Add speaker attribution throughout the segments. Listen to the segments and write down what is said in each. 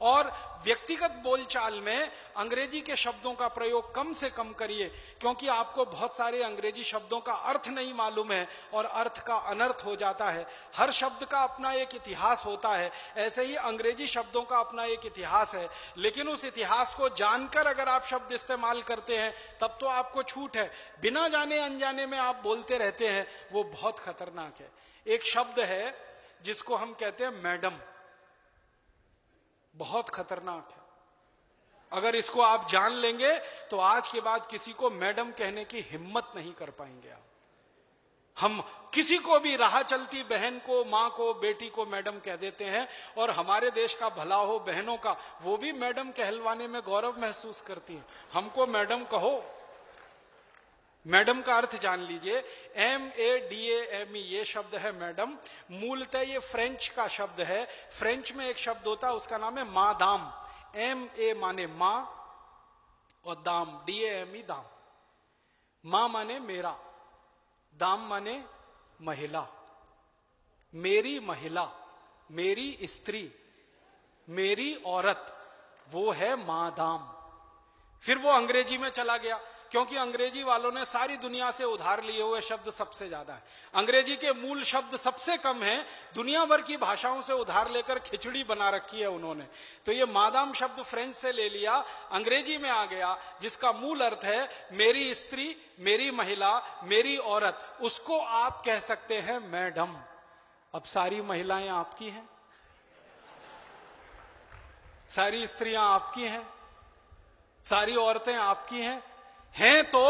Speaker 1: और व्यक्तिगत बोलचाल में अंग्रेजी के शब्दों का प्रयोग कम से कम करिए, क्योंकि आपको बहुत सारे अंग्रेजी शब्दों का अर्थ नहीं मालूम है और अर्थ का अनर्थ हो जाता है। हर शब्द का अपना एक इतिहास होता है, ऐसे ही अंग्रेजी शब्दों का अपना एक इतिहास है, लेकिन उस इतिहास को जानकर अगर आप शब्द इस्तेमाल करते हैं तब तो आपको छूट है। बिना जाने अनजाने में आप बोलते रहते हैं, वो बहुत खतरनाक है। एक शब्द है जिसको हम कहते हैं मैडम, बहुत खतरनाक है। अगर इसको आप जान लेंगे तो आज के बाद किसी को मैडम कहने की हिम्मत नहीं कर पाएंगे आप। हम किसी को भी राह चलती बहन को, मां को, बेटी को मैडम कह देते हैं, और हमारे देश का भला हो बहनों का, वो भी मैडम कहलवाने में गौरव महसूस करती हैं। हमको मैडम कहो। मैडम का अर्थ जान लीजिए, MADAME ये शब्द है मैडम। मूलतः ये फ्रेंच का शब्द है। फ्रेंच में एक शब्द होता है, उसका नाम है मादाम। MA माने मां और दाम DAME दाम। मां माने मेरा, दाम माने महिला। मेरी महिला, मेरी स्त्री, मेरी औरत, वो है मादाम। फिर वो अंग्रेजी में चला गया, क्योंकि अंग्रेजी वालों ने सारी दुनिया से उधार लिए हुए शब्द सबसे ज्यादा है। अंग्रेजी के मूल शब्द सबसे कम हैं, दुनिया भर की भाषाओं से उधार लेकर खिचड़ी बना रखी है उन्होंने। तो ये मादाम शब्द फ्रेंच से ले लिया, अंग्रेजी में आ गया, जिसका मूल अर्थ है मेरी स्त्री, मेरी महिला, मेरी औरत। उसको आप कह सकते हैं मैडम। अब सारी महिलाएं आपकी हैं, सारी स्त्रियां आपकी हैं, सारी औरतें आपकी हैं तो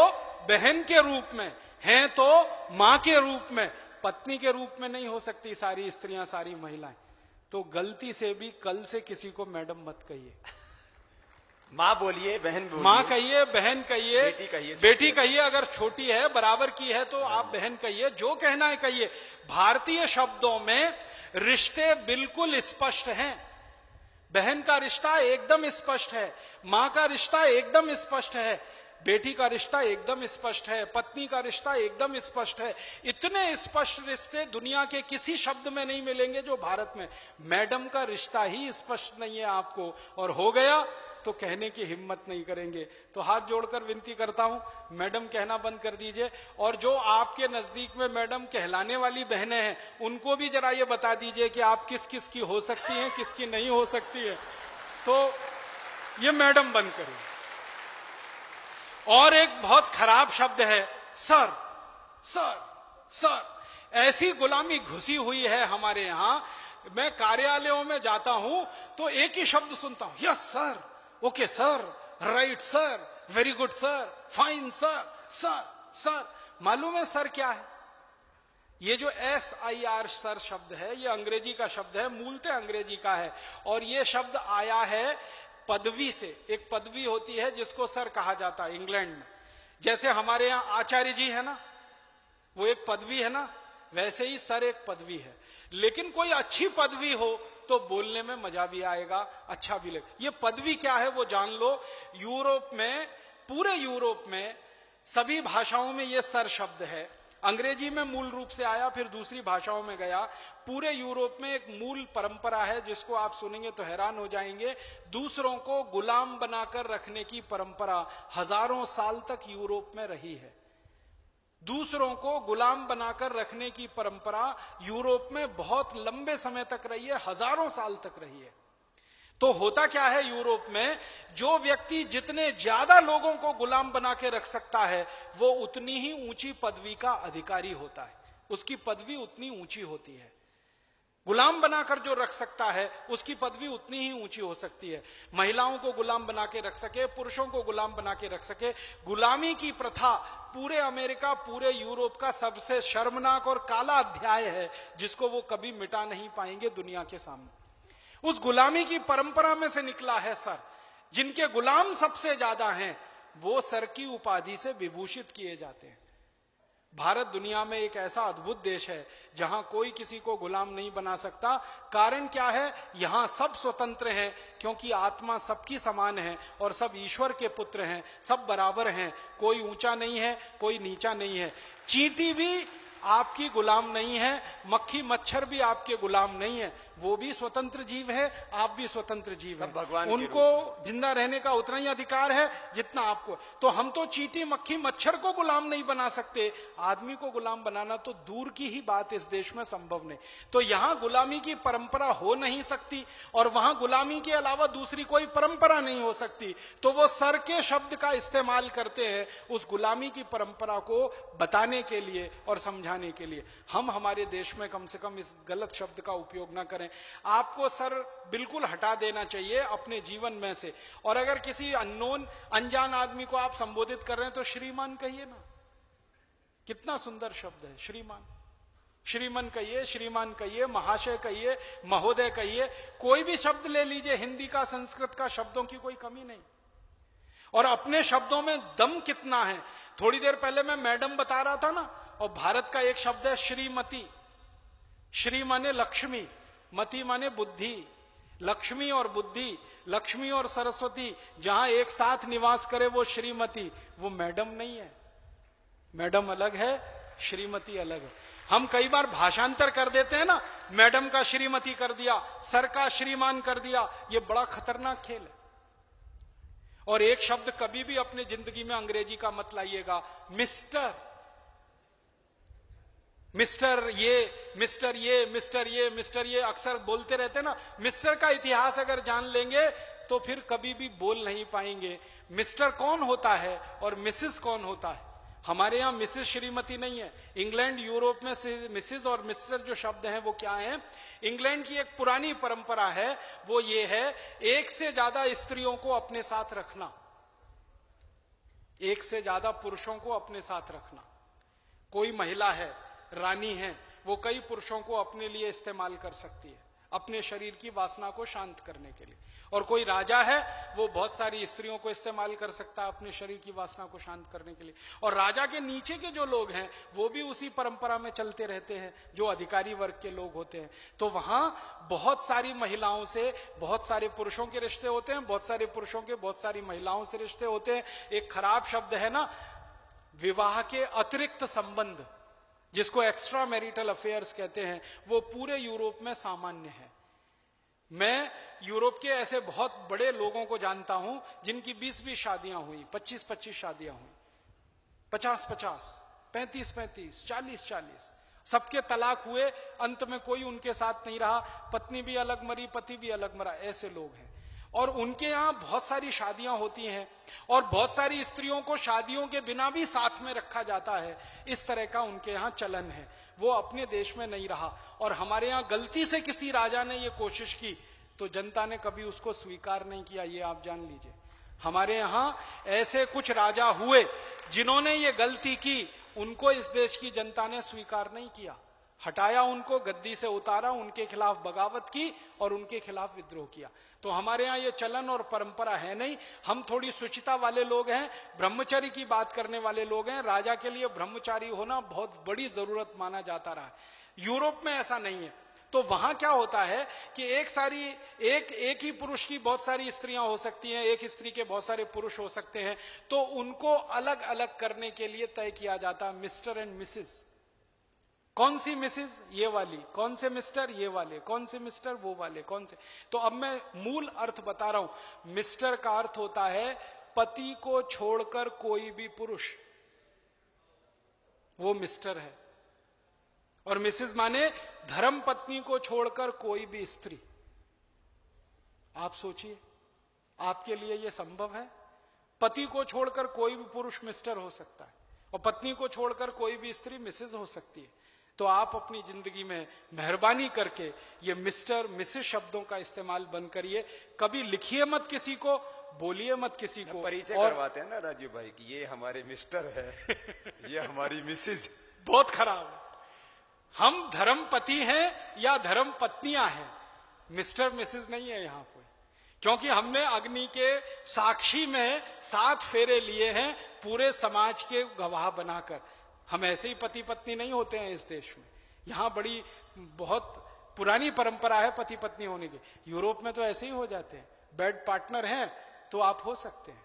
Speaker 1: बहन के रूप में, हैं तो मां के रूप में, पत्नी के रूप में नहीं हो सकती सारी स्त्रियां, सारी महिलाएं। तो गलती से भी कल से किसी को मैडम मत कहिए।
Speaker 2: मां बोलिए, बहन बोलिए,
Speaker 1: मां कहिए, बहन कहिए, बेटी कहिए। अगर छोटी है, बराबर की है, तो आप बहन कहिए, जो कहना है कहिए। भारतीय शब्दों में रिश्ते बिल्कुल स्पष्ट हैं। बहन का रिश्ता एकदम स्पष्ट है, मां का रिश्ता एकदम स्पष्ट है, बेटी का रिश्ता एकदम स्पष्ट है, पत्नी का रिश्ता एकदम स्पष्ट है। इतने स्पष्ट रिश्ते दुनिया के किसी शब्द में नहीं मिलेंगे जो भारत में। मैडम का रिश्ता ही स्पष्ट नहीं है आपको, और हो गया तो कहने की हिम्मत नहीं करेंगे। तो हाथ जोड़कर विनती करता हूं, मैडम कहना बंद कर दीजिए। और जो आपके नजदीक में मैडम कहलाने वाली बहनें हैं, उनको भी जरा ये बता दीजिए कि आप किस किस की हो सकती हैं, किसकी नहीं हो सकती है। तो ये मैडम बंद करिए। और एक बहुत खराब शब्द है सर। सर सर ऐसी गुलामी घुसी हुई है हमारे यहां। मैं कार्यालयों में जाता हूं तो एक ही शब्द सुनता हूं, yes sir, okay sir, right sir, very good sir, fine sir, sir sir. मालूम है सर क्या है? ये जो SIR सर शब्द है, ये अंग्रेजी का शब्द है, मूलतः अंग्रेजी का है। और ये शब्द आया है पदवी से। एक पदवी होती है जिसको सर कहा जाता है इंग्लैंड में। जैसे हमारे यहां आचार्य जी है ना, वो एक पदवी है ना, वैसे ही सर एक पदवी है। लेकिन कोई अच्छी पदवी हो तो बोलने में मजा भी आएगा, अच्छा भी लगे। ये पदवी क्या है वो जान लो। यूरोप में, पूरे यूरोप में सभी भाषाओं में ये सर शब्द है। अंग्रेजी में मूल रूप से आया, फिर दूसरी भाषाओं में गया। पूरे यूरोप में एक मूल परंपरा है जिसको आप सुनेंगे तो हैरान हो जाएंगे। दूसरों को गुलाम बनाकर रखने की परंपरा हजारों साल तक यूरोप में रही है। दूसरों को गुलाम बनाकर रखने की परंपरा यूरोप में बहुत लंबे समय तक रही है, हजारों साल तक रही है। तो होता क्या है यूरोप में, जो व्यक्ति जितने ज्यादा लोगों को गुलाम बना के रख सकता है वो उतनी ही ऊंची पदवी का अधिकारी होता है, उसकी पदवी उतनी ऊंची होती है। गुलाम बनाकर जो रख सकता है उसकी पदवी उतनी ही ऊंची हो सकती है। महिलाओं को गुलाम बना के रख सके, पुरुषों को गुलाम बना के रख सके। गुलामी की प्रथा पूरे अमेरिका, पूरे यूरोप का सबसे शर्मनाक और काला अध्याय है जिसको वो कभी मिटा नहीं पाएंगे दुनिया के सामने। उस गुलामी की परंपरा में से निकला है सर। जिनके गुलाम सबसे ज्यादा हैं वो सर की उपाधि से विभूषित किए जाते हैं। भारत दुनिया में एक ऐसा अद्भुत देश है जहां कोई किसी को गुलाम नहीं बना सकता। कारण क्या है? यहां सब स्वतंत्र हैं, क्योंकि आत्मा सबकी समान है और सब ईश्वर के पुत्र हैं, सब बराबर हैं। कोई ऊंचा नहीं है, कोई नीचा नहीं है। चींटी भी आपकी गुलाम नहीं है, मक्खी मच्छर भी आपके गुलाम नहीं है। वो भी स्वतंत्र जीव है, आप भी स्वतंत्र जीव
Speaker 2: सब
Speaker 1: है,
Speaker 2: भगवान के
Speaker 1: उनको जिंदा रहने का उतना ही अधिकार है जितना आपको। तो हम तो चींटी मक्खी मच्छर को गुलाम नहीं बना सकते, आदमी को गुलाम बनाना तो दूर की ही बात इस देश में संभव नहीं। तो यहां गुलामी की परंपरा हो नहीं सकती और वहां गुलामी के अलावा दूसरी कोई परंपरा नहीं हो सकती। तो वो सर के शब्द का इस्तेमाल करते हैं उस गुलामी की परंपरा को बताने के लिए और समझाने के लिए। हम हमारे देश में कम से कम इस गलत शब्द का उपयोग ना करें। आपको सर बिल्कुल हटा देना चाहिए अपने जीवन में से। और अगर किसी अननोन अनजान आदमी को आप संबोधित कर रहे हैं तो श्रीमान कहिए ना, कितना सुंदर शब्द है श्रीमान। श्रीमान कहिए, श्रीमान कहिए, महाशय कहिए, महोदय कहिए, कोई भी शब्द ले लीजिए, हिंदी का संस्कृत का शब्दों की कोई कमी नहीं। और अपने शब्दों में दम कितना है। थोड़ी देर पहले मैं मैडम बता रहा था ना, और भारत का एक शब्द है श्रीमती। श्री माने लक्ष्मी, मति माने बुद्धि। लक्ष्मी और बुद्धि, लक्ष्मी और सरस्वती जहां एक साथ निवास करे वो श्रीमती, वो मैडम नहीं है। मैडम अलग है, श्रीमती अलग है। हम कई बार भाषांतर कर देते हैं ना, मैडम का श्रीमती कर दिया, सर का श्रीमान कर दिया, ये बड़ा खतरनाक खेल है। और एक शब्द कभी भी अपनी जिंदगी में अंग्रेजी का मत लाइएगा, मिस्टर। मिस्टर ये, मिस्टर ये, मिस्टर ये, मिस्टर ये अक्सर बोलते रहते हैं ना। मिस्टर का इतिहास अगर जान लेंगे तो फिर कभी भी बोल नहीं पाएंगे। मिस्टर कौन होता है और मिसेस कौन होता है। हमारे यहां मिसेस श्रीमती नहीं है। इंग्लैंड यूरोप में मिसेस और मिस्टर जो शब्द हैं वो क्या है। इंग्लैंड की एक पुरानी परंपरा है, वो ये है एक से ज्यादा स्त्रियों को अपने साथ रखना, एक से ज्यादा पुरुषों को अपने साथ रखना। कोई महिला है, रानी है, वो कई पुरुषों को अपने लिए इस्तेमाल कर सकती है अपने शरीर की वासना को शांत करने के लिए। और कोई राजा है, वो बहुत सारी स्त्रियों को इस्तेमाल कर सकता है अपने शरीर की वासना को शांत करने के लिए। और राजा के नीचे के जो लोग हैं वो भी उसी परंपरा में चलते रहते हैं, जो अधिकारी वर्ग के लोग होते हैं। तो वहां बहुत सारी महिलाओं से बहुत सारे पुरुषों के रिश्ते होते हैं, बहुत सारे पुरुषों के बहुत सारी महिलाओं से रिश्ते होते हैं। एक खराब शब्द है ना, विवाह के अतिरिक्त संबंध, जिसको एक्स्ट्रा मैरिटल अफेयर्स कहते हैं, वो पूरे यूरोप में सामान्य है। मैं यूरोप के ऐसे बहुत बड़े लोगों को जानता हूं जिनकी 20-20 शादियां हुई, 25-25 शादियां हुई, 50-50, 35-35, 40-40, सबके तलाक हुए, अंत में कोई उनके साथ नहीं रहा, पत्नी भी अलग मरी, पति भी अलग मरा, ऐसे लोग हैं। और उनके यहां बहुत सारी शादियां होती हैं और बहुत सारी स्त्रियों को शादियों के बिना भी साथ में रखा जाता है। इस तरह का उनके यहां चलन है, वो अपने देश में नहीं रहा। और हमारे यहां गलती से किसी राजा ने ये कोशिश की तो जनता ने कभी उसको स्वीकार नहीं किया, ये आप जान लीजिए। हमारे यहां ऐसे कुछ राजा हुए जिन्होंने ये गलती की, उनको इस देश की जनता ने स्वीकार नहीं किया, हटाया उनको, गद्दी से उतारा, उनके खिलाफ बगावत की और उनके खिलाफ विद्रोह किया। तो हमारे यहां ये चलन और परंपरा है नहीं। हम थोड़ी शुचिता वाले लोग हैं, ब्रह्मचर्य की बात करने वाले लोग हैं। राजा के लिए ब्रह्मचारी होना बहुत बड़ी जरूरत माना जाता रहा है। यूरोप में ऐसा नहीं है। तो वहां क्या होता है कि एक ही पुरुष की बहुत सारी स्त्रियां हो सकती हैं, एक स्त्री के बहुत सारे पुरुष हो सकते हैं। तो उनको अलग अलग करने के लिए तय किया जाता है मिस्टर एंड मिसेस। कौन सी मिसेस, ये वाली, कौन से मिस्टर, ये वाले, कौन से मिस्टर, वो वाले, कौन से। तो अब मैं मूल अर्थ बता रहा हूं। मिस्टर का अर्थ होता है पति को छोड़कर कोई भी पुरुष, वो मिस्टर है। और मिसेस माने धर्म पत्नी को छोड़कर कोई भी स्त्री। आप सोचिए, आपके लिए यह संभव है? पति को छोड़कर कोई भी पुरुष मिस्टर हो सकता है और पत्नी को छोड़कर कोई भी स्त्री मिसेस हो सकती है। तो आप अपनी जिंदगी में मेहरबानी करके ये मिस्टर मिसेस शब्दों का इस्तेमाल बंद करिए। कभी लिखिए मत किसी को, बोलिए मत किसी को।
Speaker 2: परिचय करवाते हैं ना राजीव भाई कि ये हमारे मिस्टर है, ये हमारी मिसेज।
Speaker 1: बहुत खराब है। हम धर्मपति हैं या धर्म पत्नियां हैं, मिस्टर मिसेस नहीं है यहां कोई। क्योंकि हमने अग्नि के साक्षी में 7 फेरे लिए हैं पूरे समाज के गवाह बनाकर। हम ऐसे ही पति पत्नी नहीं होते हैं इस देश में। यहां बड़ी बहुत पुरानी परंपरा है पति पत्नी होने की। यूरोप में तो ऐसे ही हो जाते हैं, बेड पार्टनर हैं तो आप हो सकते हैं,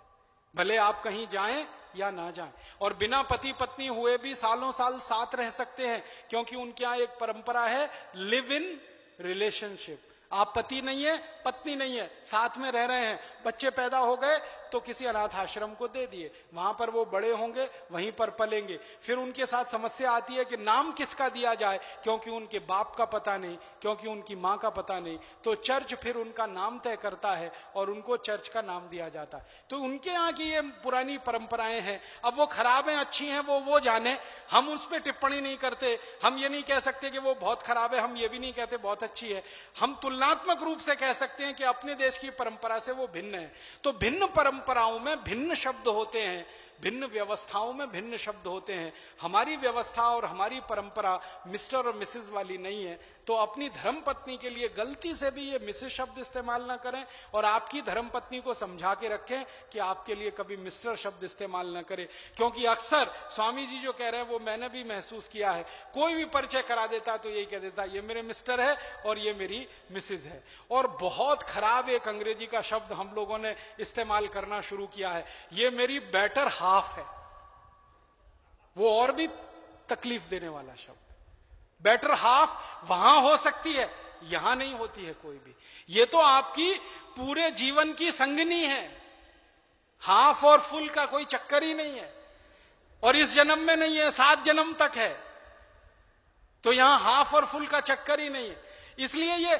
Speaker 1: भले आप कहीं जाएं या ना जाएं। और बिना पति पत्नी हुए भी सालों साल साथ रह सकते हैं, क्योंकि उनके यहां एक परंपरा है लिव इन रिलेशनशिप। आप पति नहीं है, पत्नी नहीं है, साथ में रह रहे हैं, बच्चे पैदा हो गए तो किसी अनाथ आश्रम को दे दिए, वहां पर वो बड़े होंगे, वहीं पर पलेंगे। फिर उनके साथ समस्या आती है कि नाम किसका दिया जाए, क्योंकि उनके बाप का पता नहीं, क्योंकि उनकी मां का पता नहीं, तो चर्च फिर उनका नाम तय करता है और उनको चर्च का नाम दिया जाता है। तो उनके यहाँ की ये पुरानी परंपराएं हैं। अब वो खराब हैं अच्छी हैं वो जाने, हम उस पर टिप्पणी नहीं करते। हम ये नहीं कह सकते कि वो बहुत खराब है, हम ये भी नहीं कहते बहुत अच्छी है। हम तुलनात्मक रूप से कह सकते हैं कि अपने देश की परंपरा से वो भिन्न है। तो भिन्न परंपराओं में भिन्न शब्द होते हैं, भिन्न व्यवस्थाओं में भिन्न शब्द होते हैं। हमारी व्यवस्था और हमारी परंपरा मिस्टर और मिसेस वाली नहीं है। तो अपनी धर्म पत्नी के लिए गलती से भी ये मिसेस शब्द इस्तेमाल ना करें, और आपकी धर्म पत्नी को समझा के रखें कि आपके लिए कभी मिस्टर शब्द इस्तेमाल ना करें। क्योंकि अक्सर स्वामी जी जो कह रहे हैं वो मैंने भी महसूस किया है, कोई भी परिचय करा देता तो यही कह देता ये मेरे मिस्टर है और ये मेरी मिसेस है। और बहुत खराब एक अंग्रेजी का शब्द हम लोगों ने इस्तेमाल करना शुरू किया है, ये मेरी बेटर हाफ है। वो और भी तकलीफ देने वाला शब्द। बेटर हाफ वहां हो सकती है, यहां नहीं होती है कोई भी। ये तो आपकी पूरे जीवन की संगनी है, हाफ और फुल का कोई चक्कर ही नहीं है। और इस जन्म में नहीं है, 7 जन्म तक है, तो यहां हाफ और फुल का चक्कर ही नहीं है। इसलिए ये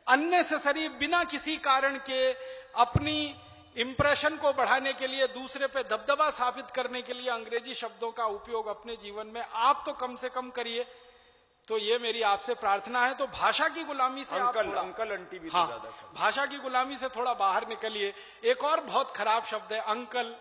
Speaker 1: अननेसेसरी, बिना किसी कारण के अपनी इंप्रेशन को बढ़ाने के लिए, दूसरे पे दबदबा साबित करने के लिए अंग्रेजी शब्दों का उपयोग अपने जीवन में आप तो कम से कम करिए। तो ये मेरी आपसे प्रार्थना है। तो भाषा की गुलामी से आप थोड़ा,
Speaker 2: अंकल आंटी भी
Speaker 1: हाँ,
Speaker 2: तो ज्यादा
Speaker 1: भाषा की गुलामी से थोड़ा बाहर निकलिए। एक और बहुत खराब शब्द है अंकल,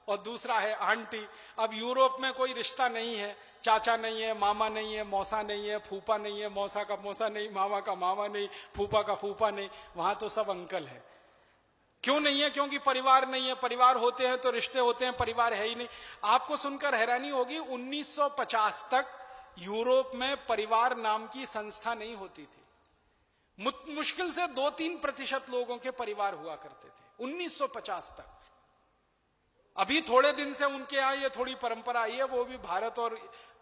Speaker 1: और दूसरा है आंटी। अब यूरोप में कोई रिश्ता नहीं है, चाचा नहीं है, मामा नहीं है, मौसा नहीं है, फूफा नहीं है, मौसा का मौसा नहीं, मामा का मामा नहीं, फूफा का फूफा नहीं, वहां तो सब अंकल है। क्यों नहीं है? क्योंकि परिवार नहीं है। परिवार होते हैं तो रिश्ते होते हैं, परिवार है ही नहीं। आपको सुनकर हैरानी होगी, 1950 तक यूरोप में परिवार नाम की संस्था नहीं होती थी। मुश्किल से 2-3% लोगों के परिवार हुआ करते थे 1950 तक। अभी थोड़े दिन से उनके यहां ये थोड़ी परंपरा आई है, वो भी भारत और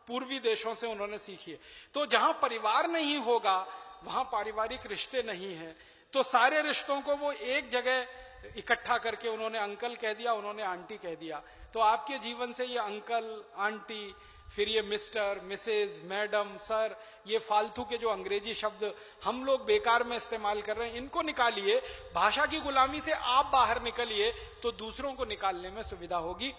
Speaker 1: पूर्वी देशों से उन्होंने सीखी है। तो जहां परिवार नहीं होगा वहां पारिवारिक रिश्ते नहीं है, तो सारे रिश्तों को वो एक जगह इकट्ठा करके उन्होंने अंकल कह दिया, उन्होंने आंटी कह दिया। तो आपके जीवन से ये अंकल, आंटी, फिर ये मिस्टर, मिसेज, मैडम, सर, ये फालतू के जो अंग्रेजी शब्द हम लोग बेकार में इस्तेमाल कर रहे हैं, इनको निकालिए। भाषा की गुलामी से आप बाहर निकलिए तो दूसरों को निकालने में सुविधा होगी।